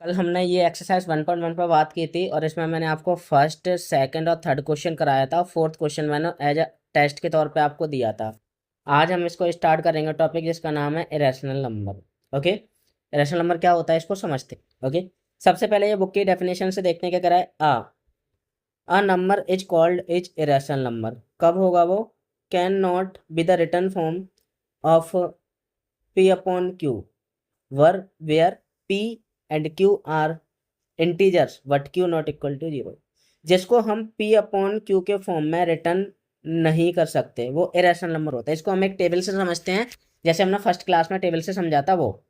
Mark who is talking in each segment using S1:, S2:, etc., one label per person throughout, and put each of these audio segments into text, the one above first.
S1: कल हमने ये एक्सरसाइज 1.1 पर बात की थी और इसमें मैंने आपको फर्स्ट सेकंड और थर्ड क्वेश्चन कराया था। फोर्थ क्वेश्चन मैंने एज अ टेस्ट के तौर पे आपको दिया था। आज हम इसको स्टार्ट करेंगे टॉपिक जिसका नाम है irrational number. Okay, irrational number क्या होता है इसको समझते हैं। ओके, सबसे पहले ये बुक की डेफिनेशन से देखने क्या करा है। A number is called is irrational number कब होगा वो, can not be the return form of P upon Q where where p and q are integers but q not equal to 0। जिसको हम p अपॉन q के form में return नहीं कर सकते वो इरेशनल नंबर होता है। इसको हम एक टेबल से समझते हैं, जैसे हमने फर्स्ट क्लास में टेबल से समझा था वो।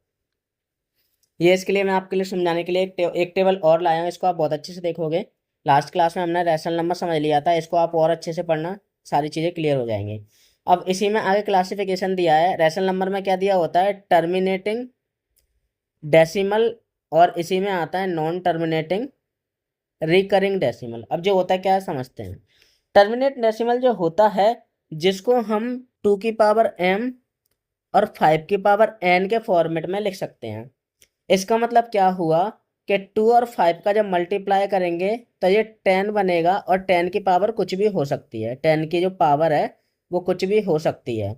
S1: ये इसके लिए मैं आपके लिए समझाने के लिए एक टेबल और लाया हूँ, इसको आप बहुत अच्छे से देखोगे। लास्ट क्लास में हमने रैशनल नंबर समझ लिया था, इसको आप और अच्छे से पढ़ना, सारी चीज़ें क्लियर हो जाएंगी। अब इसी में आगे क्लासिफिकेशन दिया है। रैशनल नंबर में क्या दिया होता है, टर्मिनेटिंग डेसिमल, और इसी में आता है नॉन टर्मिनेटिंग रिकरिंग डेसिमल। अब जो होता है क्या है समझते हैं। टर्मिनेट डेसिमल जो होता है जिसको हम 2 की पावर m और 5 की पावर n के फॉर्मेट में लिख सकते हैं। इसका मतलब क्या हुआ कि 2 और 5 का जब मल्टीप्लाई करेंगे तो ये 10 बनेगा, और 10 की पावर कुछ भी हो सकती है। 10 की जो पावर है वो कुछ भी हो सकती है।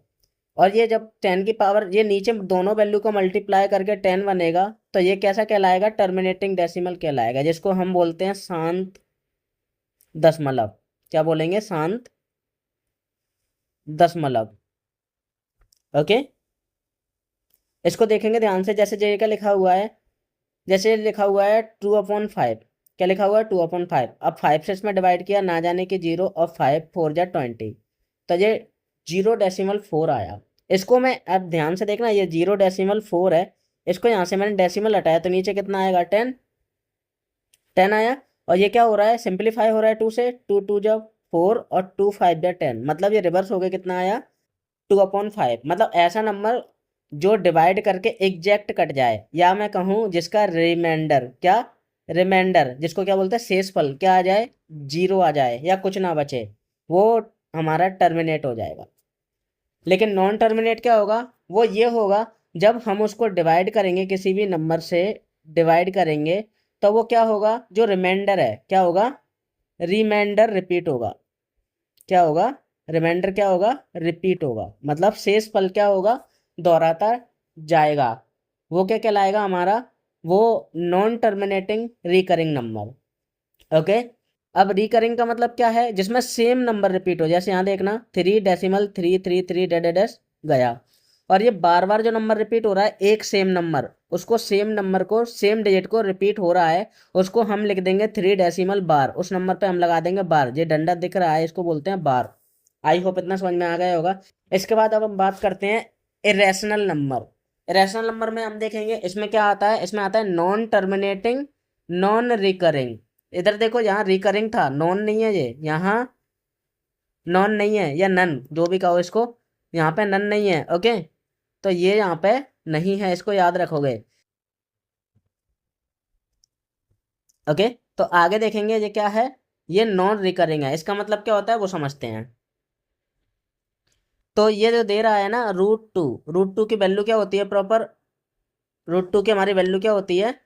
S1: और ये जब 10 की पावर ये नीचे दोनों वैल्यू को मल्टीप्लाई करके 10 बनेगा तो ये कैसा कहलाएगा, टर्मिनेटिंग डेसिमल कहलाएगा, जिसको हम बोलते हैं शांत दशमलव। क्या बोलेंगे, शांत दशमलव। ओके, इसको देखेंगे ध्यान से। जैसे जे का लिखा हुआ है, जैसे लिखा हुआ है 2/5। क्या लिखा हुआ है, 2/5। अब 5 से इसमें डिवाइड किया, ना जाने की 0, और 5 4 जा 20, तो ये 0.4 आया। इसको मैं अब ध्यान से देखना, ये 0.4 है। इसको यहाँ से मैंने डेसिमल हटाया तो नीचे कितना आएगा, 10। 10 आया। और ये क्या हो रहा है, सिंप्लीफाई हो रहा है 2 से। 2 2 जब 4 और 2 5 जा 10, मतलब ये रिवर्स हो गया, कितना आया, 2/5। मतलब ऐसा नंबर जो डिवाइड करके एग्जैक्ट कट जाए, या मैं कहूँ जिसका रिमाइंडर, क्या रिमाइंडर, जिसको क्या बोलते हैं शेषफल, क्या आ जाए, 0 आ जाए या कुछ ना बचे, वो हमारा टर्मिनेट हो जाएगा। लेकिन नॉन टर्मिनेट क्या होगा, वो ये होगा जब हम उसको डिवाइड करेंगे, किसी भी नंबर से डिवाइड करेंगे, तो वो क्या होगा, जो रिमाइंडर है क्या होगा, रिमाइंडर रिपीट होगा। क्या होगा, रिमाइंडर क्या होगा, रिपीट होगा। मतलब शेष फल क्या होगा, दोहराता जाएगा। वो क्या कहलाएगा हमारा, वो non terminating recurring number. Okay, अब रिकरिंग का मतलब क्या है, जिसमें सेम नंबर रिपीट हो। जैसे यहाँ देखना 3.333 डैश गया, और ये बार बार जो नंबर रिपीट हो रहा है, एक सेम नंबर, उसको सेम नंबर को, सेम डिजिट को रिपीट हो रहा है, उसको हम लिख देंगे 3 डेसिमल बार। उस नंबर पे हम लगा देंगे बार। ये डंडा दिख रहा है, इसको बोलते हैं बार। आई होप इतना समझ में आ गया होगा। इसके बाद अब हम बात करते हैं इरेशनल नंबर। इरेशनल नंबर में हम देखेंगे इसमें क्या आता है, इसमें आता है नॉन टर्मिनेटिंग नॉन रिकरिंग। इधर देखो, यहाँ रिकरिंग था, नॉन नहीं है, ये यहाँ नॉन नहीं है, या नन, जो भी कहो इसको, यहाँ पे नन नहीं है। ओके, तो ये यहाँ पे नहीं है, इसको याद रखोगे। ओके, तो आगे देखेंगे ये क्या है, ये नॉन रिकरिंग है। इसका मतलब क्या होता है वो समझते हैं। तो ये जो दे रहा है ना, रूट टू की वैल्यू क्या होती है प्रॉपर, रूट 2 की हमारी वैल्यू क्या होती है,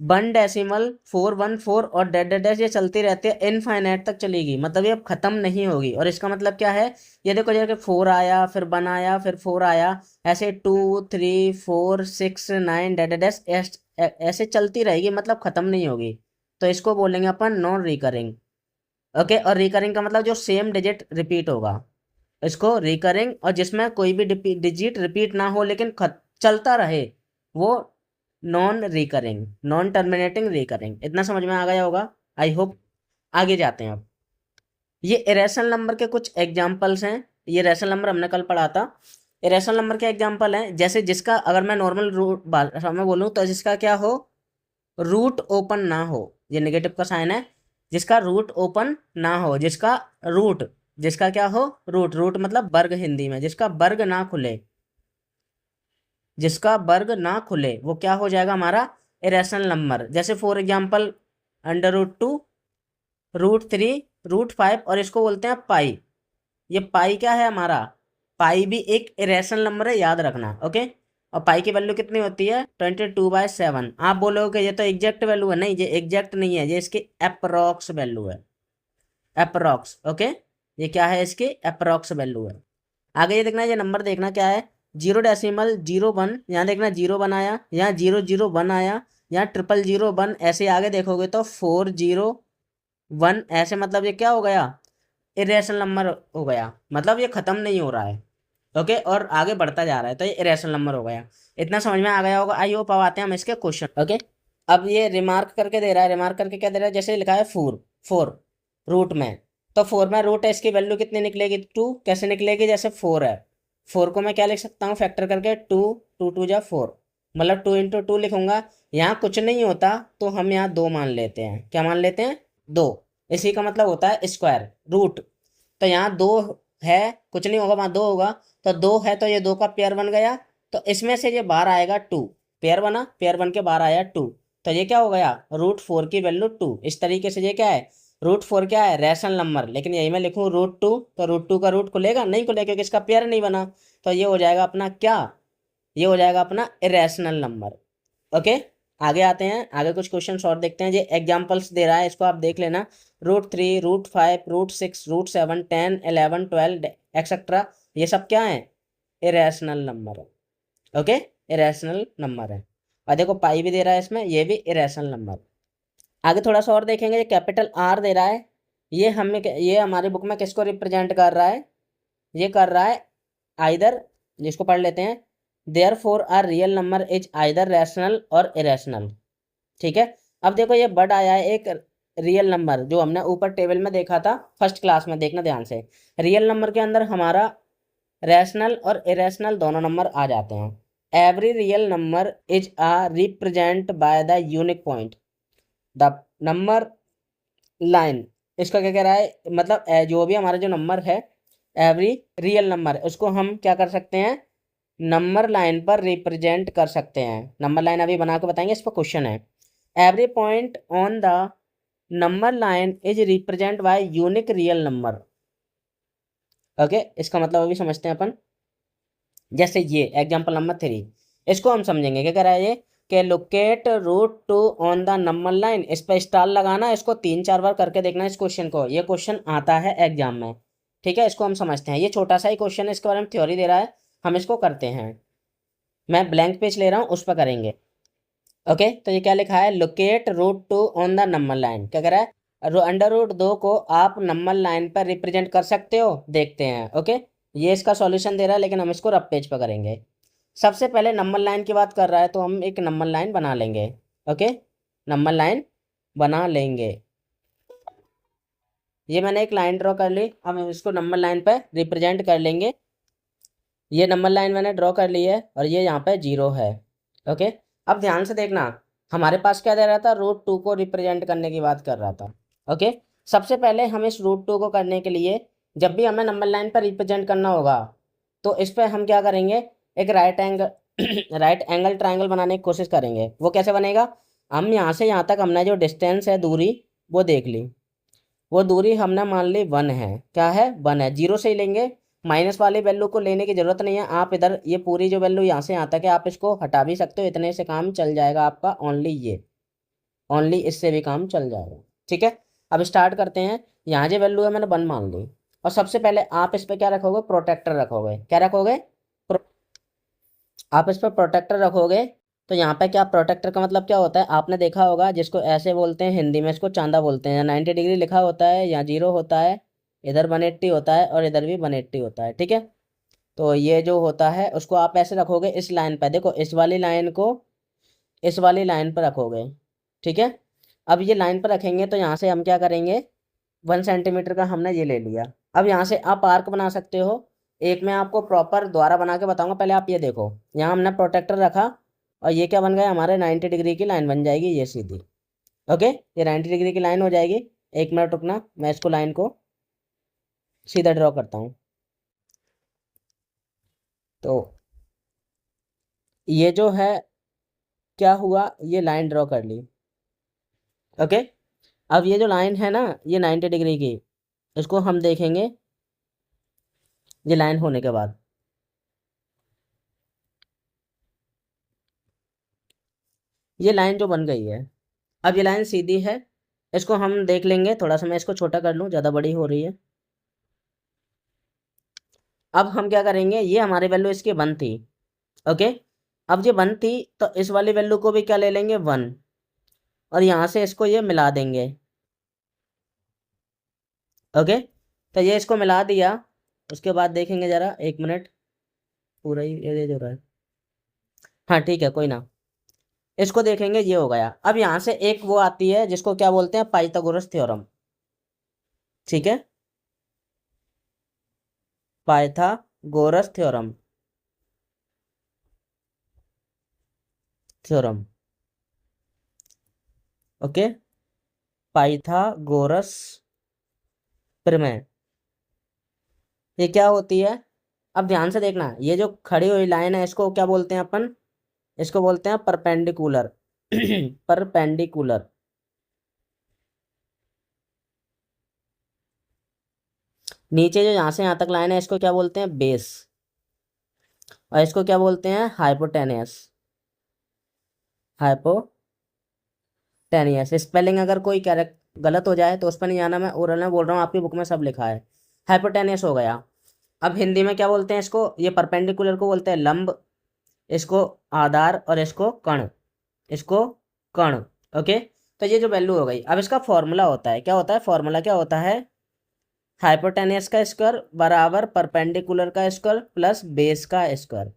S1: 1.414, और डैश डैश डैश ये चलती रहती है, इनफाइनाइट तक चलेगी, मतलब ये अब खत्म नहीं होगी। और इसका मतलब क्या है, ये देखो जैसे 4 आया, फिर 1 आया, फिर 4 आया, ऐसे 2 3 4 6 9 डैश डैश डैश ऐसे चलती रहेगी, मतलब खत्म नहीं होगी। तो इसको बोलेंगे अपन नॉन रिकरिंग। ओके, और रिकरिंग का मतलब जो सेम डिजिट रिपीट होगा, इसको रिकरिंग, और जिसमें कोई भी डिजिट रिपीट ना हो लेकिन चलता रहे, वो non recurring, non terminating recurring. इतना समझ में आ गया होगा, आई होप। आगे जाते हैं अब। ये इरेशनल नंबर के कुछ एग्जांपल्स हैं। ये इरेशनल नंबर हमने कल पढ़ा था। इरेशनल नंबर के एग्जांपल हैं, जैसे जिसका अगर मैं नॉर्मल रूट भाषा में बोलूँ तो जिसका क्या हो, रूट ओपन ना हो, ये नेगेटिव का साइन है, जिसका रूट ओपन ना हो, जिसका रूट, जिसका क्या हो, रूट, रूट मतलब वर्ग हिंदी में, जिसका वर्ग ना खुले, जिसका वर्ग ना खुले, वो क्या हो जाएगा हमारा, इरेशनल नंबर। जैसे फॉर एग्जांपल √2, √3, √5, और इसको बोलते हैं पाई। ये पाई क्या है हमारा, पाई भी एक इरेशनल नंबर है, याद रखना। ओके, और पाई की वैल्यू कितनी होती है 22/7। आप बोलोगे ये तो एग्जैक्ट वैल्यू है, नहीं ये एग्जैक्ट नहीं है, ये इसकी अप्रोक्स वैल्यू है, अप्रोक्स। ओके, ये क्या है, इसकी अप्रोक्स वैल्यू है। आगे ये देखना, ये नंबर देखना क्या है, 0.01, यहाँ देखना 0 1 आया, यहाँ 0 0 1 आया, यहाँ 0 0 0 1, ऐसे आगे देखोगे तो 4 0 1, ऐसे मतलब ये क्या हो गया, इरेशनल नंबर हो गया, मतलब ये खत्म नहीं हो रहा है। ओके, और आगे बढ़ता जा रहा है, तो ये इरेशनल नंबर हो गया। इतना समझ में आ गया होगा, आई होप। अब आते हैं हम इसके क्वेश्चन। ओके, अब ये रिमार्क करके दे रहा है, रिमार्क करके क्या दे रहा है, जैसे लिखा है 4 4 रूट में, तो 4 में रूट है, इसकी वैल्यू कितनी निकलेगी 2, कैसे निकलेगी, जैसे 4 है, 4 को मैं क्या लिख सकता हूँ, फैक्टर करके 2 2 2 जा 4, मतलब 2 × 2 लिखूंगा। यहाँ कुछ नहीं होता तो हम यहाँ 2 मान लेते हैं, क्या मान लेते हैं, 2। इसी का मतलब होता है स्क्वायर रूट। तो यहाँ 2 है, कुछ नहीं होगा, वहाँ 2 होगा, तो 2 है तो ये 2 का पेयर बन गया, तो इसमें से ये बाहर आएगा 2, पेयर बना, पेयर बन के बाहर आया 2, तो ये क्या हो गया, √4 की वैल्यू 2। इस तरीके से ये क्या है, √4 क्या है, रैशनल नंबर, लेकिन यही मैं लिखूँ √2, तो √2 का रूट खुलेगा नहीं, खुलेगा क्योंकि इसका पेयर नहीं बना, तो ये हो जाएगा अपना क्या, ये हो जाएगा अपना इरेशनल नंबर। ओके, आगे आते हैं, आगे कुछ क्वेश्चन और देखते हैं। ये एग्जांपल्स दे रहा है, इसको आप देख लेना, √3 √5 √6 √7 10 11 12 एक्सेट्रा, ये सब क्या है, इरेशनल नंबर है। ओके, इरेशनल नंबर है। और देखो पाई भी दे रहा है इसमें, ये भी इरेशनल नंबर। आगे थोड़ा सा और देखेंगे, ये कैपिटल आर दे रहा है, ये हमें, ये हमारी बुक में किसको रिप्रेजेंट कर रहा है, ये कर रहा है आइदर, जिसको पढ़ लेते हैं, therefore are real number is either rational और इरेशनल। ठीक है, अब देखो ये वर्ड आया है एक रियल नंबर, जो हमने ऊपर टेबल में देखा था फर्स्ट क्लास में, देखना ध्यान से, रियल नंबर के अंदर हमारा रैशनल और इरेशनल दोनों नंबर आ जाते हैं। Every real number is a represent by the unique point the number line. इसका क्या कह रहा है, मतलब जो भी हमारा जो नंबर है, एवरी रियल नंबर, उसको हम क्या कर सकते हैं, नंबर लाइन पर रिप्रेजेंट कर सकते हैं। नंबर लाइन अभी बना के बताएंगे, इस पर क्वेश्चन है। Every point on the number line is represent by unique real number. Okay, इसका मतलब अभी समझते हैं अपन। जैसे ये एग्जांपल नंबर 3, इसको हम समझेंगे, क्या कह रहा है ये, कि locate √2 on the number line, इस पर स्टार लगाना, इसको 3 4 बार करके देखना इस क्वेश्चन को, ये क्वेश्चन आता है एग्जाम में। ठीक है, इसको हम समझते हैं, ये छोटा सा ही क्वेश्चन है, इसके बारे में थ्योरी दे रहा है, हम इसको करते हैं। मैं ब्लैंक पेज ले रहा हूँ, उस पर करेंगे। ओके, तो ये क्या लिखा है, locate √2 on the number line, क्या कह रहा है, √2 को आप नंबर लाइन पर रिप्रेजेंट कर सकते हो, देखते हैं। ओके, ये इसका सॉल्यूशन दे रहा है, लेकिन हम इसको रफ पेज पर करेंगे। सबसे पहले नंबर लाइन की बात कर रहा है, तो हम एक नंबर लाइन बना लेंगे। ओके, नंबर लाइन बना लेंगे, ये मैंने एक लाइन ड्रॉ कर ली, अब हम इसको नंबर लाइन पर रिप्रेजेंट कर लेंगे। ये नंबर लाइन मैंने ड्रॉ कर ली है, और ये यहाँ पे 0 है। ओके, अब ध्यान से देखना, हमारे पास क्या दे रहा था, √2 को रिप्रेजेंट करने की बात कर रहा था। ओके, सबसे पहले हम इस √2 को करने के लिए, जब भी हमें नंबर लाइन पर रिप्रेजेंट करना होगा, तो इस पर हम क्या करेंगे, एक right angle right angle triangle बनाने की कोशिश करेंगे। वो कैसे बनेगा, हम यहाँ से यहाँ तक हमने जो डिस्टेंस है, दूरी, वो देख ली, वो दूरी हमने मान ली 1 है, क्या है, 1 है, 0 से ही लेंगे, माइनस वाली वैल्यू को लेने की जरूरत नहीं है। आप इधर ये पूरी जो वैल्यू यहाँ से यहाँ तक है, आप इसको हटा भी सकते हो, इतने से काम चल जाएगा आपका, ओनली ये, ओनली इससे भी काम चल जाएगा। ठीक है, अब स्टार्ट करते हैं। यहाँ जो वैल्यू है मैंने 1 मान ली, और सबसे पहले आप इस पर क्या रखोगे, प्रोटेक्टर रखोगे, क्या रखोगे, आप इस पर प्रोटेक्टर रखोगे। तो यहाँ पे क्या, प्रोटेक्टर का मतलब क्या होता है, आपने देखा होगा, जिसको ऐसे बोलते हैं हिंदी में, इसको चांदा बोलते हैं, या 90 डिग्री लिखा होता है, या 0 होता है, इधर 180 होता है, और इधर भी 180 होता है। ठीक है, तो ये जो होता है उसको आप ऐसे रखोगे, इस लाइन पर, देखो इस वाली लाइन को इस वाली लाइन पर रखोगे। ठीक है, अब ये लाइन पर रखेंगे, तो यहाँ से हम क्या करेंगे, 1 सेंटीमीटर का हमने ये ले लिया। अब यहाँ से आप आर्क बना सकते हो, एक मैं आपको प्रॉपर द्वारा बना के बताऊंगा, पहले आप ये देखो, यहाँ हमने प्रोटेक्टर रखा, और ये क्या बन गया, हमारे 90 डिग्री की लाइन बन जाएगी, ये सीधी। ओके, ये 90 डिग्री की लाइन हो जाएगी। 1 मिनट रुकना, मैं इसको लाइन को सीधा ड्रॉ करता हूँ। तो ये जो है, क्या हुआ, ये लाइन ड्रॉ कर ली। ओके, अब ये जो लाइन है ना, ये 90 डिग्री की, इसको हम देखेंगे ये लाइन होने के बाद। ये लाइन जो बन गई है, अब ये लाइन सीधी है, इसको हम देख लेंगे। थोड़ा सा मैं इसको छोटा कर लूँ, ज़्यादा बड़ी हो रही है। अब हम क्या करेंगे, ये हमारी वैल्यू इसकी 1 थी, ओके। अब ये 1 थी तो इस वाली वैल्यू को भी क्या ले लेंगे, 1, और यहाँ से इसको ये मिला देंगे, ओके। तो ये इसको मिला दिया, उसके बाद देखेंगे ज़रा, 1 मिनट, पूरा ही ये हो रहा है। हाँ ठीक है, कोई ना, इसको देखेंगे, ये हो गया। अब यहाँ से एक वो आती है जिसको क्या बोलते हैं, पाइथागोरस थ्योरम, ठीक है, Pythagoras theorem, theorem, okay, Pythagoras प्रमेय। ये क्या होती है, अब ध्यान से देखना, ये जो खड़ी हुई लाइन है इसको क्या बोलते हैं अपन, इसको बोलते हैं परपेंडिकुलर। परपेंडिकुलर, नीचे जो यहाँ से यहाँ तक लाइन है इसको क्या बोलते हैं, बेस, और इसको क्या बोलते हैं, हाइपोटेनियस। हाइपोटेनियस स्पेलिंग अगर कोई कैरेक्ट गलत हो जाए तो उस पर नहीं आना, मैं ओरल में बोल रहा हूँ, आपकी बुक में सब लिखा है। हाइपोटेनियस हो गया। अब हिंदी में क्या बोलते हैं इसको, ये परपेंडिकुलर को बोलते हैं लंब, इसको आधार, और इसको कण, इसको कण, ओके। तो ये जो वैल्यू हो गई, अब इसका फॉर्मूला होता है, क्या होता है फॉर्मूला, क्या होता है, हाइपोटेनियस का स्क्वायर बराबर परपेंडिकुलर का स्क्वायर प्लस बेस का स्क्वायर।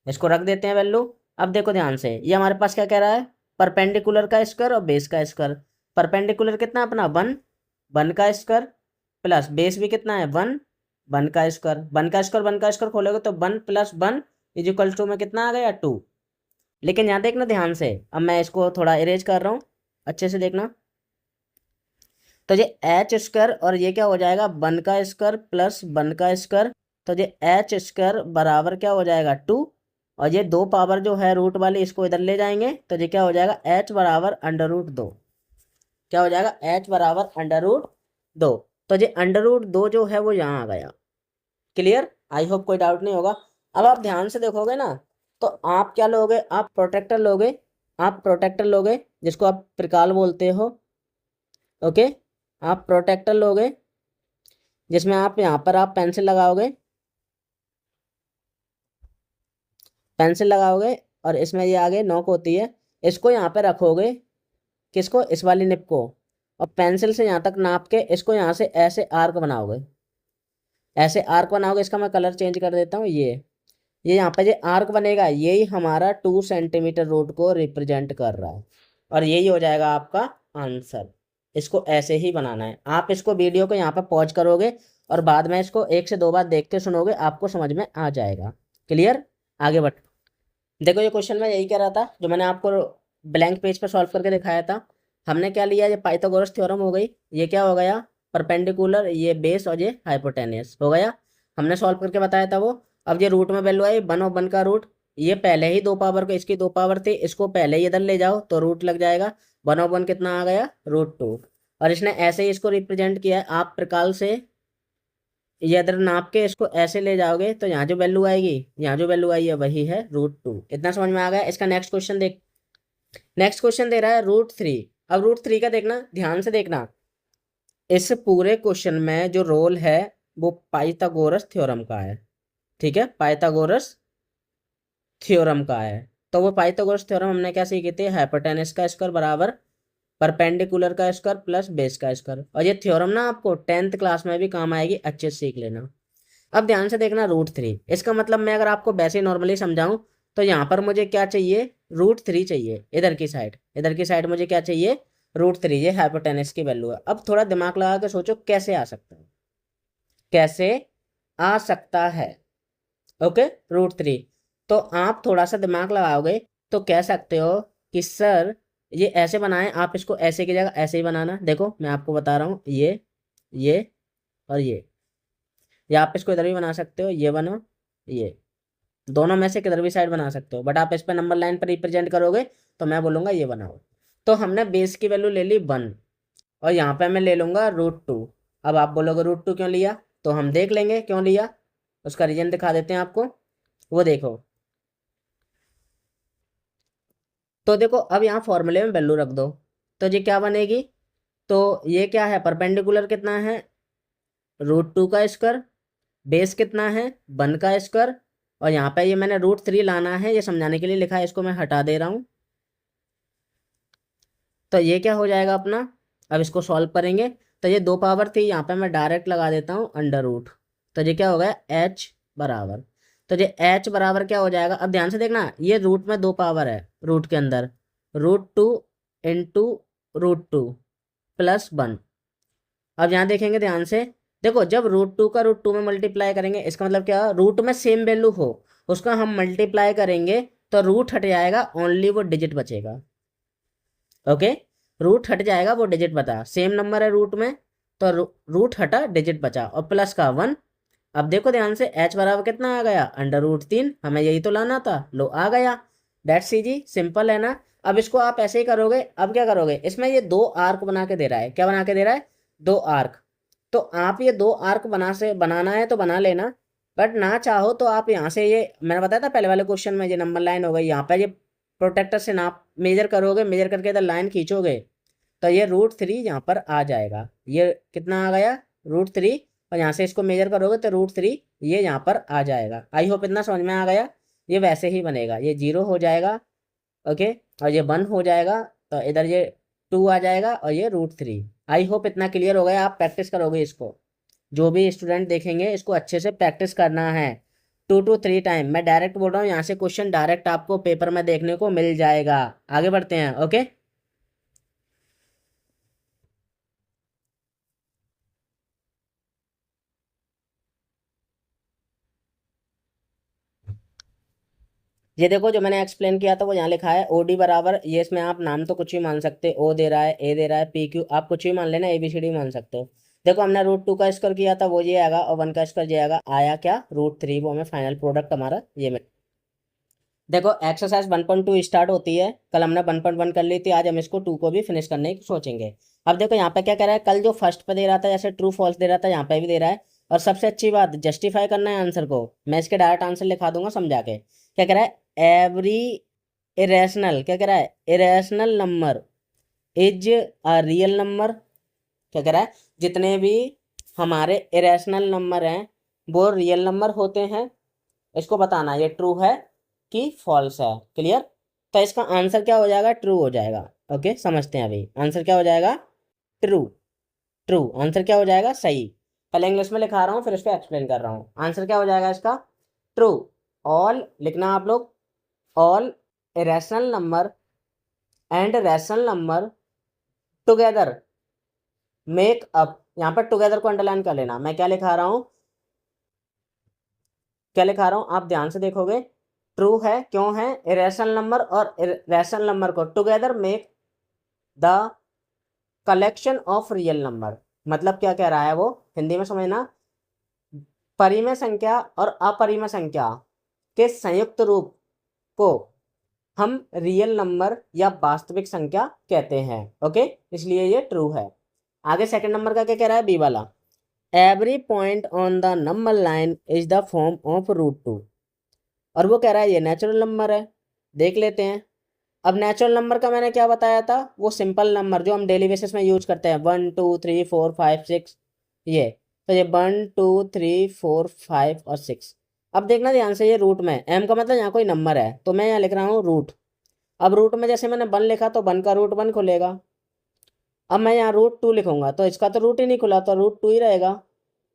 S1: इसको रख देते हैं वैल्यू। अब देखो ध्यान से, ये हमारे पास क्या कह रहा है, परपेंडिकुलर का स्क्वायर और बेस का स्क्वायर। परपेंडिकुलर कितना अपना 1, 1 का स्क्वायर, प्लस बेस भी कितना है 1, 1 का स्क्वायर, 1 का स्क्वायर 1 का स्क्वायर खोलोगे तो 1 प्लस 1 इज इक्वल टू में कितना आ गया 2। लेकिन यहाँ देखना ध्यान से, अब मैं इसको थोड़ा इरेज कर रहा हूँ, अच्छे से देखना। तो ये एच स्क्वायर और ये क्या हो जाएगा, 1 का स्क्वायर प्लस 1 का स्क्वायर, तो ये एच स्क्वायर बराबर क्या हो जाएगा 2, और ये दो पावर जो है रूट वाली इसको इधर ले जाएंगे, तो ये क्या हो जाएगा, एच बराबर अंडर रूट 2। क्या हो जाएगा, एच बराबर अंडर रूट 2। तो ये अंडर रूट 2 जो है वो यहाँ आ गया। क्लियर, आई होप कोई डाउट नहीं होगा। अब आप ध्यान से देखोगे ना, तो आप क्या लोगे, आप प्रोटेक्टर लोगे, आप प्रोटेक्टर लोगे जिसको आप त्रिकाल बोलते हो, ओके। आप प्रोटेक्टर लोगे जिसमें आप यहाँ पर आप पेंसिल लगाओगे, पेंसिल लगाओगे, और इसमें ये आगे नोक होती है, इसको यहाँ पे रखोगे, किसको, इस वाली निप को, और पेंसिल से यहाँ तक नाप के इसको यहाँ से ऐसे आर्क बनाओगे, ऐसे आर्क बनाओगे। इसका मैं कलर चेंज कर देता हूँ, ये यहाँ पे जो आर्क बनेगा यही हमारा 2 सेंटीमीटर रूट को रिप्रेजेंट कर रहा है, और यही हो जाएगा आपका आंसर। इसको ऐसे ही बनाना है, आप इसको वीडियो को यहाँ पर पॉज करोगे और बाद में इसको 1 से 2 बार देख के सुनोगे, आपको समझ में आ जाएगा। क्लियर, आगे बढ़। देखो ये क्वेश्चन में यही कह रहा था जो मैंने आपको ब्लैंक पेज पर सॉल्व करके दिखाया था। हमने क्या लिया, ये पाइथागोरस थ्योरम हो गई, ये क्या हो गया, परपेंडिकुलर, ये बेस, और ये हाइपोटेनियस हो गया, हमने सॉल्व करके बताया था वो। अब ये रूट में वैल्यू आई 1 और 1 का रूट, ये पहले ही 2 पावर को, इसकी 2 पावर थी, इसको पहले ही इधर ले जाओ तो रूट लग जाएगा, 1 और 1 कितना आ गया, √2। और इसने ऐसे ही इसको रिप्रेजेंट किया है, आप प्रकार से ये इधर नाप के इसको ऐसे ले जाओगे तो यहाँ जो वैल्यू आएगी, यहाँ जो वैल्यू आई है वही है √2। इतना समझ में आ गया। इसका नेक्स्ट क्वेश्चन देख, नेक्स्ट क्वेश्चन दे रहा है √3। अब √3 का देखना, ध्यान से देखना, इस पूरे क्वेश्चन में जो रोल है वो पाइथागोरस थ्योरम का है, ठीक है, पाइथागोरस थ्योरम का है। तो वो पाइथागोरस थ्योरम हमने क्या सीखे थे, हाइपोटेनस का स्क्वायर बराबर परपेंडिकुलर का स्क्वायर प्लस बेस का स्क्वायर। और ये थ्योरम ना आपको 10th क्लास में भी काम आएगी, अच्छे से सीख लेना। अब ध्यान से देखना √3, इसका मतलब मैं अगर आपको वैसे नॉर्मली समझाऊं तो यहाँ पर मुझे क्या चाहिए, √3 चाहिए, इधर की साइड, इधर की साइड मुझे क्या चाहिए, √3, ये हाइपोटेनस की वैल्यू है। अब थोड़ा दिमाग लगा के सोचो कैसे आ सकता है, कैसे आ सकता है, ओके, √3। तो आप थोड़ा सा दिमाग लगाओगे तो कह सकते हो कि सर ये ऐसे बनाएं, आप इसको ऐसे की जगह ऐसे ही बनाना। देखो मैं आपको बता रहा हूँ, ये और ये, या आप इसको इधर भी बना सकते हो, ये बनो, ये दोनों में से किधर भी साइड बना सकते हो, बट आप इस पर नंबर लाइन पर रिप्रेजेंट करोगे तो मैं बोलूँगा ये बनाओ। तो हमने बेस की वैल्यू ले ली 1, और यहाँ पे मैं ले लूँगा √2। अब आप बोलोगे √2 क्यों लिया, तो हम देख लेंगे क्यों लिया, उसका रीजन दिखा देते हैं आपको। वो देखो, तो देखो अब यहाँ फॉर्मूले में वैल्यू रख दो, तो ये क्या बनेगी, तो ये क्या है, परपेंडिकुलर कितना है, √2 का स्क्वायर, बेस कितना है 1 का स्क्वायर, और यहाँ पे ये मैंने √3 लाना है, ये समझाने के लिए लिखा है, इसको मैं हटा दे रहा हूँ। तो ये क्या हो जाएगा अपना, अब इसको सॉल्व करेंगे, तो ये 2 पावर थी, यहाँ पे मैं डायरेक्ट लगा देता हूँ √, तो ये क्या हो गया h बराबर, तो ये h बराबर क्या हो जाएगा, अब ध्यान से देखना, ये रूट में 2 पावर है, रूट के अंदर √2 इंटू √2 +1। अब यहाँ देखेंगे ध्यान से, देखो जब √2 का √2 में मल्टीप्लाई करेंगे, इसका मतलब क्या, रूट में सेम वैल्यू हो, उसका हम मल्टीप्लाई करेंगे तो रूट हट जाएगा, ओनली वो डिजिट बचेगा। ओके, रूट हट जाएगा, वो डिजिट बचा, सेम नंबर है रूट में, तो रूट हटा, डिजिट बचा, और प्लस का 1। अब देखो ध्यान से, h बराबर कितना आ गया, √3, हमें यही तो लाना था, लो आ गया। दैट्स इजी, सिंपल है ना। अब इसको आप ऐसे ही करोगे, अब क्या करोगे, इसमें ये 2 आर्क बना के दे रहा है, क्या बना के दे रहा है, 2 आर्क, तो आप ये 2 आर्क बनाना है तो बना लेना, बट ना चाहो तो आप यहाँ से, ये मैंने बताया था पहले वाले क्वेश्चन में, ये नंबर लाइन हो गई, यहाँ पे ये प्रोटेक्टर से नाप मेजर करोगे, मेजर करके इधर लाइन खींचोगे, तो ये √3 यहाँ पर आ जाएगा, ये कितना आ गया, √3, और यहाँ से इसको मेजर करोगे तो √3 ये यहाँ पर आ जाएगा। आई होप इतना समझ में आ गया। ये वैसे ही बनेगा, ये 0 हो जाएगा, ओके, और ये 1 हो जाएगा, तो इधर ये 2 आ जाएगा, और ये √3। आई होप इतना क्लियर हो गया, आप प्रैक्टिस करोगे इसको, जो भी स्टूडेंट देखेंगे इसको अच्छे से प्रैक्टिस करना है, 2 to 3 टाइम। मैं डायरेक्ट बोल रहा हूँ, यहाँ से क्वेश्चन डायरेक्ट आपको पेपर में देखने को मिल जाएगा। आगे बढ़ते हैं, ओके। ये देखो, जो मैंने एक्सप्लेन किया था वो यहाँ लिखा है, OD बराबर, ये इसमें आप नाम तो कुछ भी मान सकते हो, O दे रहा है, A दे रहा है, PQ, आप कुछ भी मान लेना, ABCD मान सकते हो। देखो हमने √2 का स्क्वायर किया था, वो ये आएगा, और 1 का स्क्वायर ये आएगा, आया क्या, √3, वो हमें फाइनल प्रोडक्ट हमारा ये में। देखो एक्सरसाइज 1.2 स्टार्ट होती है, कल हमने 1.1 कर ली थी, आज हम इसको 2 को भी फिनिश करने की सोचेंगे। अब देखो यहाँ पे क्या कह रहा है, कल जो फर्स्ट पे दे रहा था, जैसे ट्रू फॉल्स दे रहा था, यहाँ पे भी दे रहा है, और सबसे अच्छी बात, जस्टिफाई करना है आंसर को। मैं इसके डायरेक्ट आंसर लिखा दूंगा समझा के। क्या कह रहा है, एवरी इरेशनल, क्या कह रहा है, irrational number is a real number. क्या कह रहा है, जितने भी हमारे इरेशनल नंबर हैं वो रियल नंबर होते हैं, इसको बताना ये ट्रू है कि फॉल्स है। क्लियर, तो इसका आंसर क्या हो जाएगा, ट्रू हो जाएगा। ओके, समझते हैं अभी, आंसर क्या हो जाएगा, ट्रू। ट्रू आंसर क्या हो जाएगा, सही। पहले इंग्लिश में लिखा रहा हूँ, फिर इसको एक्सप्लेन कर रहा हूँ। आंसर क्या हो जाएगा इसका, ट्रू। ऑल लिखना आप लोग, all irrational number and rational number together make up, यहाँ पर टुगेदर को अंडरलाइन कर लेना। मैं क्या लिखा रहा हूँ, क्या लिखा रहा हूँ, आप ध्यान से देखोगे, ट्रू है, क्यों है, इरेशनल नंबर और रैशनल नंबर को together make the collection of real number. मतलब क्या कह रहा है वो, हिंदी में समझना, परिमेय संख्या और अपरिमेय संख्या के संयुक्त रूप को हम रियल नंबर या वास्तविक संख्या कहते हैं। ओके, इसलिए ये ट्रू है। आगे सेकंड नंबर का क्या कह रहा है, बी वाला, every point on the number line is the form of √2, और वो कह रहा है ये नेचुरल नंबर है। देख लेते हैं। अब नेचुरल नंबर का मैंने क्या बताया था, वो सिंपल नंबर जो हम डेली बेसिस में यूज करते हैं, 1 2 3 4 5 6, ये, तो ये 1 2 3 4 5 और 6। अब देखना ध्यान से, ये रूट में, m का मतलब यहाँ कोई नंबर है, तो मैं यहाँ लिख रहा हूँ रूट। अब रूट में जैसे मैंने 1 लिखा तो 1 का रूट 1 खुलेगा। अब मैं यहाँ √2 लिखूंगा तो इसका तो रूट ही नहीं खुला, तो √2 ही रहेगा।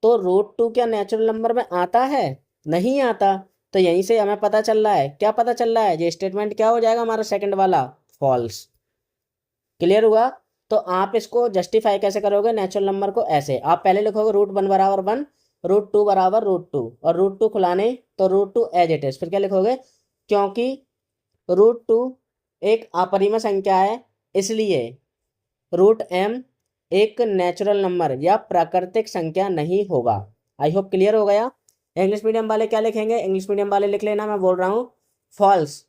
S1: तो √2 क्या नेचुरल नंबर में आता है, नहीं आता। तो यहीं से हमें पता चल रहा है, क्या पता चल रहा है, ये स्टेटमेंट क्या हो जाएगा हमारा सेकंड वाला, फॉल्स। क्लियर हुआ। तो आप इसको जस्टिफाई कैसे करोगे, नेचुरल नंबर को ऐसे, आप पहले लिखोगे √1 बराबर 1, √2 बराबर √2, और √2 खुलाने तो √2 एज इट इज, फिर क्या लिखोगे, क्योंकि √2 एक अपरिमेय संख्या है, इसलिए √m एक नेचुरल नंबर या प्राकृतिक संख्या नहीं होगा। आई होप क्लियर हो गया। इंग्लिश मीडियम वाले क्या लिखेंगे, इंग्लिश मीडियम वाले लिख लेना, मैं बोल रहा हूँ फॉल्स।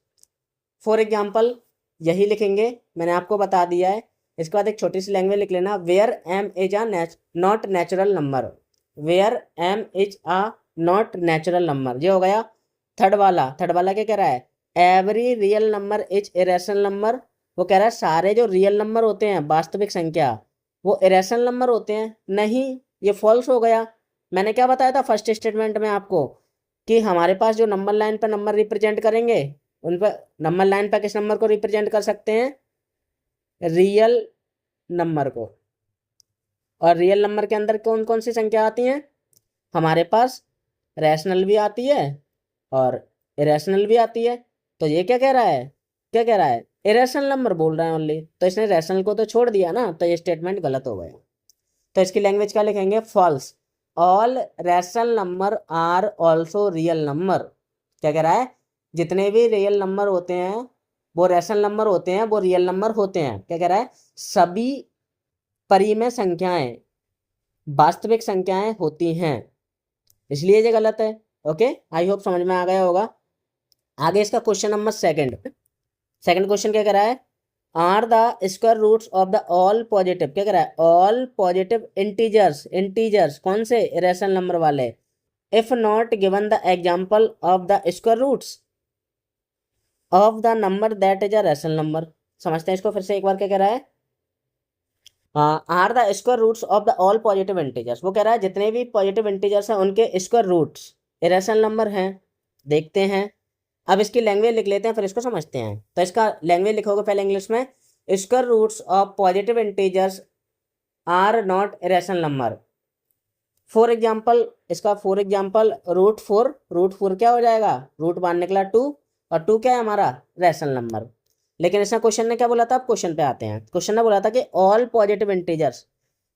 S1: फॉर एग्जाम्पल यही लिखेंगे, मैंने आपको बता दिया है। इसके बाद एक छोटी सी लैंग्वेज लिख लेना, where m is a not natural number, where m is a not natural number, ये हो गया। थर्ड वाला क्या कह रहा है, every real number is irrational number. वो कह रहा है सारे जो रियल नंबर होते हैं, वास्तविक संख्या, वो इरेशनल नंबर होते हैं। नहीं, ये फॉल्स हो गया। मैंने क्या बताया था फर्स्ट स्टेटमेंट में आपको कि हमारे पास जो नंबर लाइन पर नंबर रिप्रेजेंट करेंगे, उन पर नंबर लाइन पर किस नंबर को रिप्रेजेंट कर सकते हैं? रियल नंबर को। और रियल नंबर के अंदर कौन कौन सी संख्या आती हैं? हमारे पास रैशनल भी आती है और इरेशनल भी आती है। तो ये क्या कह रहा है? क्या कह रहा है? इरेशनल नंबर बोल रहा है ओनली। तो इसने रैशनल को तो छोड़ दिया ना, तो ये स्टेटमेंट गलत हो गया। तो इसकी लैंग्वेज क्या लिखेंगे? False. All rational number are also real number. क्या कह रहा है? जितने भी रियल नंबर होते हैं वो रैशनल नंबर होते हैं, वो रियल नंबर होते हैं। क्या कह रहा है? सभी परिमेय संख्याएं वास्तविक संख्याएं होती हैं, इसलिए ये गलत है। ओके, आई होप समझ में आ गया होगा। आगे इसका क्वेश्चन नंबर सेकंड क्वेश्चन क्या कह रहा है? Are the square roots of the all positive. क्या कह रहा है? ऑल पॉजिटिव इंटीजर्स कौन से? इरेशनल नंबर वाले। If not given the example of the square roots of the number that is a rational number. समझते हैं इसको फिर से एक बार। क्या कह रहा है? Are the square roots of the all positive integers. वो कह रहा है जितने भी पॉजिटिव इंटीजर्स हैं उनके स्क्वायर रूट्स इरेशनल नंबर हैं। देखते हैं, अब इसकी लैंग्वेज लिख लेते हैं फिर इसको समझते हैं। तो इसका लैंग्वेज लिखोगे पहले इंग्लिश में। Square roots of positive integers are not irrational number. For example, इसका फॉर एग्जाम्पल रूट फोर क्या हो जाएगा? रूट 1 निकला 2, और 2 क्या है हमारा? Rational number. लेकिन इसमें क्वेश्चन ने क्या बोला था? अब क्वेश्चन पे आते हैं। क्वेश्चन ने बोला था कि ऑल पॉजिटिव इंटीजर्स।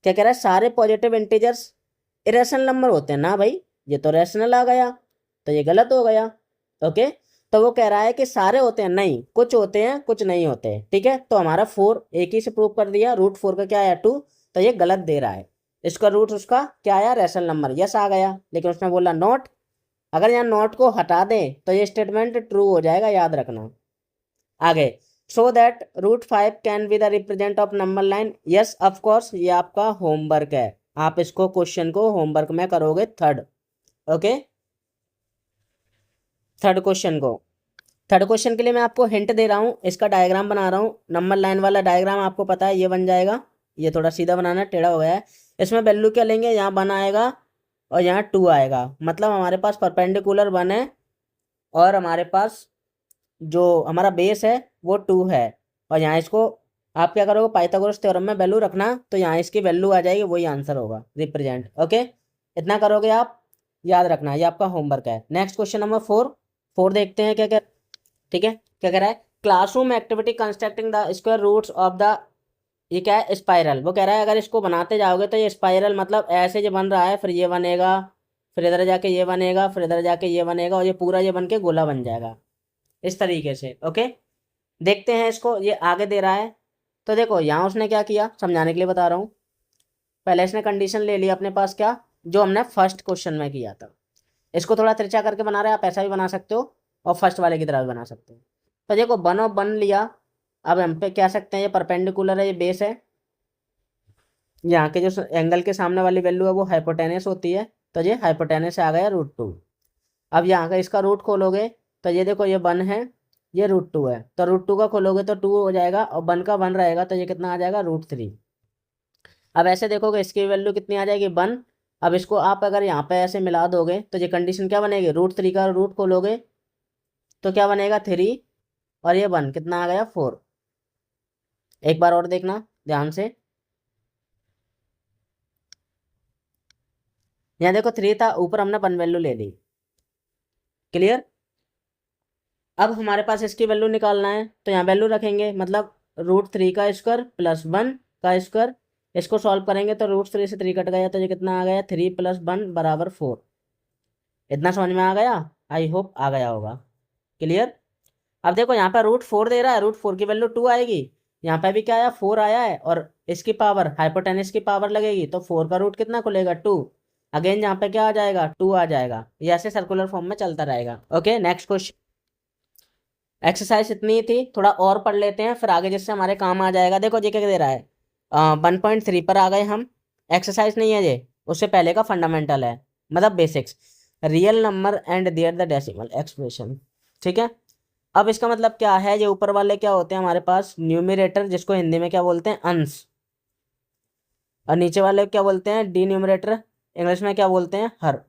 S1: क्या कह रहा है? सारे पॉजिटिव इंटीजर्स इरेशनल नंबर होते हैं ना भाई, ये तो रैशनल आ गया, तो ये गलत हो गया। ओके, तो वो कह रहा है कि सारे होते हैं, नहीं, कुछ होते हैं कुछ नहीं होते। ठीक है, तो हमारा 4 एक ही से प्रूव कर दिया। रूट 4 का क्या आया? 2, तो ये गलत दे रहा है। इसका रूट उसका क्या आया? Rational number. यस आ गया, लेकिन उसने बोला नॉट। अगर यहाँ नॉट को हटा दें तो ये स्टेटमेंट ट्रू हो जाएगा, याद रखना। आगे, so that root 5 can be the represent of number line. Yes of course, ये आपका होमवर्क है। आप इसको क्वेश्चन को होमवर्क में करोगे थर्ड। ओके, थर्ड क्वेश्चन के लिए मैं आपको हिंट दे रहा हूँ। इसका डायग्राम बना रहा हूँ, नंबर लाइन वाला डायग्राम आपको पता है, ये बन जाएगा। ये थोड़ा सीधा बनाना है, टेढ़ा हो गया है। इसमें वैल्यू क्या लेंगे? यहाँ 1 आएगा और यहाँ 2 आएगा। मतलब हमारे पास परपेंडिकुलर 1 है और हमारे पास जो हमारा बेस है वो 2 है। और यहाँ इसको आप क्या करोगे? पाइथागोरस थ्योरम में वैल्यू रखना, तो यहाँ इसकी वैल्यू आ जाएगी, वही आंसर होगा रिप्रेजेंट। ओके, इतना करोगे आप, याद रखना, ये आपका होमवर्क है। नेक्स्ट क्वेश्चन नंबर 4 देखते हैं क्या क्या। ठीक है, क्या कह रहा है? Classroom activity constructing the square roots of the, ये क्या है? स्पाइरल। वो कह रहा है अगर इसको बनाते जाओगे तो ये स्पाइरल, मतलब ऐसे जो बन रहा है, फिर ये बनेगा, फिर इधर जाके ये बनेगा, फिर इधर जाके ये बनेगा, और ये पूरा ये बन के गोला बन जाएगा इस तरीके से। ओके, देखते हैं इसको, ये आगे दे रहा है। तो देखो यहाँ उसने क्या किया, समझाने के लिए बता रहा हूँ। पहले इसने कंडीशन ले लिया अपने पास, क्या? जो हमने फर्स्ट क्वेश्चन में किया था। इसको थोड़ा तिरछा करके बना रहे हैं, आप ऐसा भी बना सकते हो और फर्स्ट वाले की तरह भी बना सकते हो। तो देखो 1 और 1 लिया। अब हम पे कह सकते हैं ये परपेंडिकुलर है, ये बेस है। यहाँ के जो एंगल के सामने वाली वैल्यू है वो हाइपोटेनस होती है, तो ये हाइपोटेनस आ गया √2। अब यहाँ का इसका रूट खोलोगे तो ये देखो, ये 1 है, ये √2 है, तो √2 का खोलोगे तो 2 हो जाएगा, और 1 का 1 रहेगा, तो ये कितना आ जाएगा? √3। अब ऐसे देखोगे इसकी वैल्यू कितनी आ जाएगी? 1। अब इसको आप अगर यहाँ पे ऐसे मिला दोगे तो ये कंडीशन क्या बनेगी? √3 का रूट खोलोगे तो क्या बनेगा? 3, और ये 1 कितना आ गया? 4। एक बार और देखना ध्यान से, यहाँ देखो 3 था, ऊपर हमने 1 वैल्यू ले ली। क्लियर? अब हमारे पास इसकी वैल्यू निकालना है, तो यहाँ वैल्यू रखेंगे, मतलब √3 का स्क्वायर प्लस 1 का स्क्वायर। इसको सॉल्व करेंगे तो √3 से 3 कट गया, तो ये कितना आ गया? 3 + 1 = 4। इतना समझ में आ गया? आई होप आ गया होगा। क्लियर? अब देखो यहाँ पर √4 दे रहा है, √4 की वैल्यू 2 आएगी। यहाँ पे भी क्या आया? 4 आया है, और इसकी पावर हाइपोटेनस की पावर लगेगी, तो 4 का रूट कितना खुलेगा? 2। अगेन यहाँ पे क्या आ जाएगा? 2 आ जाएगा। ये ऐसे सर्कुलर फॉर्म में चलता रहेगा। Okay, next question. एक्सरसाइज इतनी ही थी, थोड़ा और पढ़ लेते हैं फिर आगे, जिससे हमारे काम आ जाएगा। देखो ये क्या दे रहा है, 1.3 पर आ गए हम। एक्सरसाइज नहीं है ये, उससे पहले का फंडामेंटल है, मतलब basics. Real number and their the decimal expression. ठीक है, अब इसका मतलब क्या है, ये ऊपर वाले क्या होते हैं हमारे पास, न्यूमरेटर, जिसको हिंदी में क्या बोलते हैं, अंश, और नीचे वाले क्या बोलते हैं, डिन्यूमरेटर, इंग्लिश में क्या बोलते हैं, हर।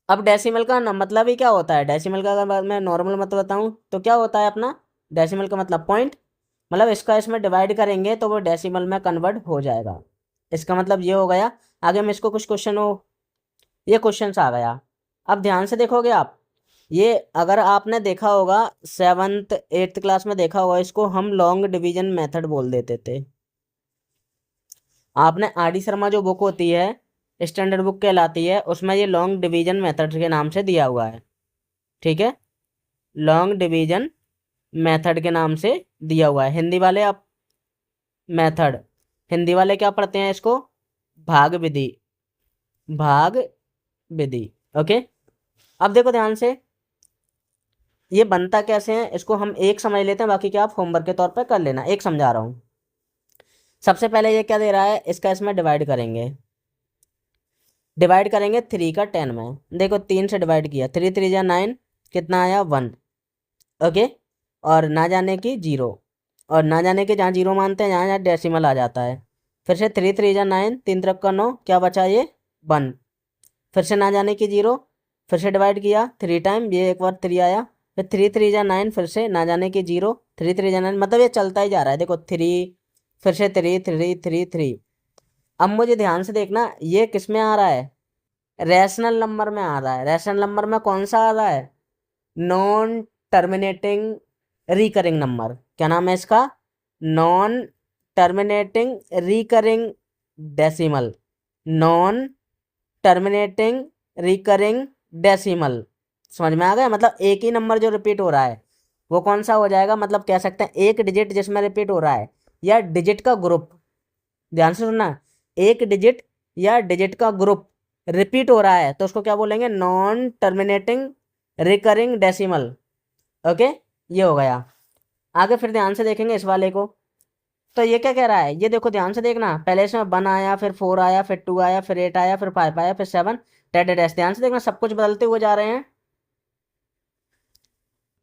S1: अब डेसिमल का मतलब ही क्या होता है, डेसिमल का अगर मैं नॉर्मल मतलब बताऊं तो क्या होता है अपना, डेसिमल का मतलब पॉइंट, मतलब इसका इसमें डिवाइड करेंगे तो वो डेसिमल में कन्वर्ट हो जाएगा। इसका मतलब ये हो गया। आगे में इसको कुछ क्वेश्चन हो, ये क्वेश्चन आ गया। अब ध्यान से देखोगे आप, ये अगर आपने देखा होगा 7th 8th क्लास में देखा होगा, इसको हम लॉन्ग डिवीजन मेथड बोल देते थे। आपने आर डी शर्मा जो बुक होती है, स्टैंडर्ड बुक कहलाती है, उसमें ये लॉन्ग डिवीजन मेथड के नाम से दिया हुआ है। ठीक है, लॉन्ग डिवीजन मेथड के नाम से दिया हुआ है। हिंदी वाले आप मेथड, हिंदी वाले क्या पढ़ते हैं इसको, भाग विधि, भाग विधि। ओके, अब देखो ध्यान से, ये बनता कैसे है इसको हम एक समझ लेते हैं, बाकी क्या आप होमवर्क के तौर पर कर लेना। एक समझा रहा हूँ। सबसे पहले ये क्या दे रहा है, इसका इसमें डिवाइड करेंगे, डिवाइड करेंगे 3 का 10 में। देखो 3 से डिवाइड किया, 3 3 जा 9, कितना आया 1। ओके, और ना जाने की 0, और ना जाने के जहाँ 0 मानते हैं, यहाँ यहाँ डेसिमल आ जाता है। फिर से 3 3 जा 9, 3 3 का 9, क्या बचा ये 1। फिर से ना जाने की 0, फिर से डिवाइड किया 3 टाइम, ये एक बार 3 आया। फिर 3 3 जा 9, फिर से ना जाने की 0, 3 3 जा 9, मतलब ये चलता ही जा रहा है। देखो 3, फिर से 3 3 3 3। अब मुझे ध्यान से देखना, ये किस में आ रहा है, रैशनल नंबर में आ रहा है। रैशनल नंबर में कौन सा आ रहा है, नॉन टर्मिनेटिंग रिकरिंग नंबर। क्या नाम है इसका, non terminating recurring decimal, non terminating recurring decimal. समझ में आ गया, मतलब एक ही नंबर जो रिपीट हो रहा है वो कौन सा हो जाएगा, मतलब कह सकते हैं एक डिजिट जिसमें रिपीट हो रहा है, या डिजिट का ग्रुप। ध्यान से सुनना, एक डिजिट या डिजिट का ग्रुप रिपीट हो रहा है तो उसको क्या बोलेंगे, non terminating recurring decimal. Okay, ये हो गया। आगे फिर ध्यान से देखेंगे इस वाले को, तो ये क्या कह रहा है, ये देखो ध्यान से देखना, पहले इसमें 1 आया, फिर 4 आया, फिर 2 आया, फिर 8 आया, फिर 5 आया, फिर 7 डेड डैश। ध्यान से देखना, सब कुछ बदलते हुए जा रहे हैं।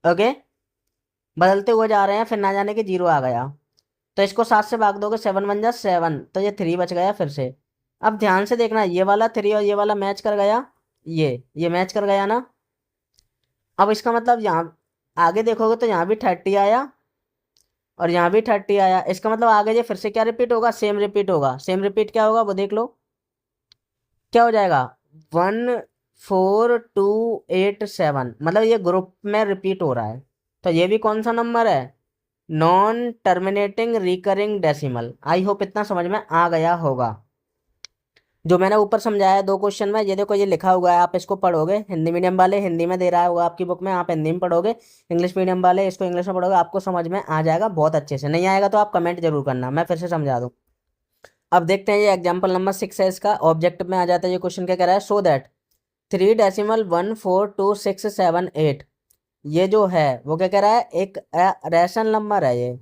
S1: ओके, बदलते हुए जा रहे हैं, फिर ना जाने के 0 आ गया, तो इसको 7 से भाग दोगे, 7 1 जा 7, तो ये 3 बच गया फिर से। अब ध्यान से देखना, ये वाला 3 और ये वाला मैच कर गया, ये मैच कर गया ना। अब इसका मतलब यहाँ आगे देखोगे तो यहाँ भी 30 आया और यहाँ भी 30 आया। इसका मतलब आगे ये फिर से क्या रिपीट होगा, सेम रिपीट होगा। सेम रिपीट क्या होगा वो देख लो, क्या हो जाएगा 1 4 2 8 7, मतलब ये ग्रुप में रिपीट हो रहा है। तो ये भी कौन सा नंबर है, non terminating recurring decimal. I hope इतना समझ में आ गया होगा। जो मैंने ऊपर समझाया 2 क्वेश्चन में, ये देखो ये लिखा हुआ है, आप इसको पढ़ोगे। हिंदी मीडियम वाले हिंदी में दे रहा होगा आपकी बुक में, आप हिंदी में पढ़ोगे। इंग्लिश मीडियम वाले इसको इंग्लिश में पढ़ोगे, आपको समझ में आ जाएगा बहुत अच्छे से। नहीं आएगा तो आप कमेंट जरूर करना, मैं फिर से समझा दूँ। अब देखते हैं, ये एग्जाम्पल नंबर 6 है, इसका ऑब्जेक्ट में आ जाता है। ये क्वेश्चन क्या कह रहा है, सो दैट 3.14267 8, ये जो है वो क्या कह रहा है, एक रैशनल नंबर है। ये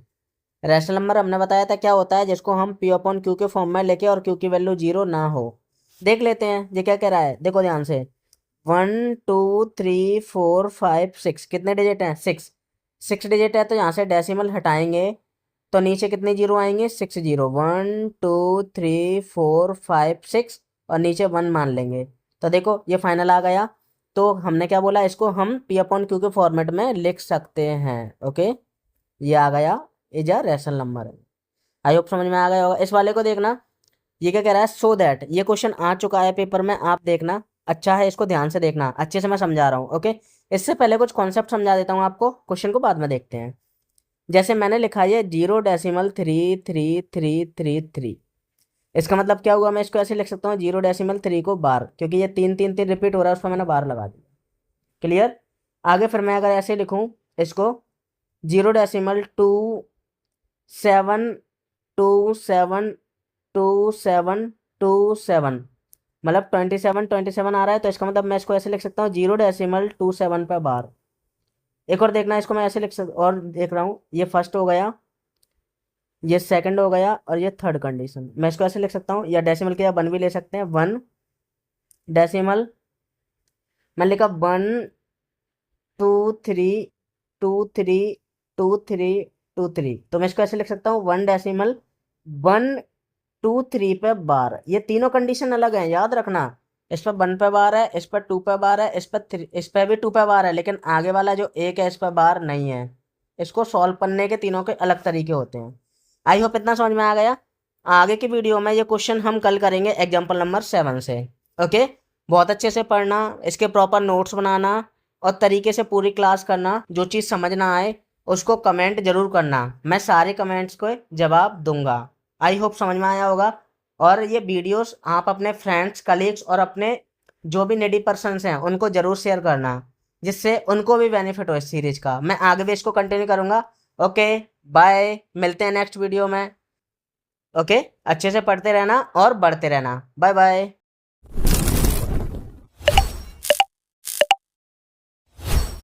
S1: रैशनल नंबर हमने बताया था क्या होता है, जिसको हम पी अपॉन क्यू के फॉर्म में लेके और क्यू की वैल्यू 0 ना हो। देख लेते हैं ये क्या कह रहा है, देखो ध्यान से, 1 2 3 4 5 6, कितने डिजिट हैं, 6 डिजिट है, तो यहाँ से डेसिमल हटाएंगे तो नीचे कितने 0 आएंगे, 6 0, 1 2 3 4 5 6, और नीचे 1 मान लेंगे। तो देखो ये फाइनल आ गया। तो हमने क्या बोला, इसको हम पी अपॉन क्यू के फॉर्मेट में लिख सकते हैं। ओके, ये आ गया, is a rational number. I hope समझ में आ गया होगा। इस वाले को देखना, ये क्या कह रहा है, सो दैट, ये क्वेश्चन आ चुका है पेपर में, आप देखना। अच्छा है, इसको ध्यान से देखना, अच्छे से मैं समझा रहा हूँ। ओके, इससे पहले कुछ कॉन्सेप्ट समझा देता हूँ आपको, क्वेश्चन को बाद में देखते हैं। जैसे मैंने लिखा है 0.3333, इसका मतलब क्या हुआ, मैं इसको ऐसे लिख सकता हूँ 0.3 को बार, क्योंकि ये 3 3 3 रिपीट हो रहा है, उस पर मैंने बार लगा दिया। क्लियर। आगे फिर मैं अगर ऐसे लिखूँ इसको, 0.272727, मतलब 27 आ रहा है, तो इसका मतलब मैं इसको ऐसे लिख सकता हूँ 0.27 पे बार। एक और देखना, इसको मैं ऐसे लिख सकता, और देख रहा हूँ, ये फर्स्ट हो गया, ये सेकंड हो गया, और ये थर्ड कंडीशन। मैं इसको ऐसे लिख सकता हूँ, या डेसिमल के या 1 भी ले सकते हैं, 1 डेसिमल, मैं लिखा 1 2 3 232323। तो मैं इसको ऐसे लिख सकता हूँ 1.123 पे बार। ये तीनों कंडीशन अलग हैं, याद रखना। इस पर 1 पे बार है, इस पर 2 पे बार है, इस पर भी 2 पे बार है, लेकिन आगे वाला जो एक है इस पर बार नहीं है। इसको सॉल्व करने के तीनों के अलग तरीके होते हैं। आई होप इतना समझ में आ गया। आगे की वीडियो में ये क्वेश्चन हम कल करेंगे एग्जाम्पल नंबर 7 से। ओके, बहुत अच्छे से पढ़ना, इसके प्रॉपर नोट्स बनाना और तरीके से पूरी क्लास करना। जो चीज़ समझ ना आए उसको कमेंट जरूर करना, मैं सारे कमेंट्स को जवाब दूंगा। आई होप समझ में आया होगा। और ये वीडियोस आप अपने फ्रेंड्स, कलीग्स और अपने जो भी नीडी पर्सन्स हैं उनको जरूर शेयर करना, जिससे उनको भी बेनिफिट हो इस सीरीज का। मैं आगे भी इसको कंटिन्यू करूंगा। ओके, बाय, मिलते हैं नेक्स्ट वीडियो में। ओके, अच्छे से पढ़ते रहना और बढ़ते रहना। Bye bye.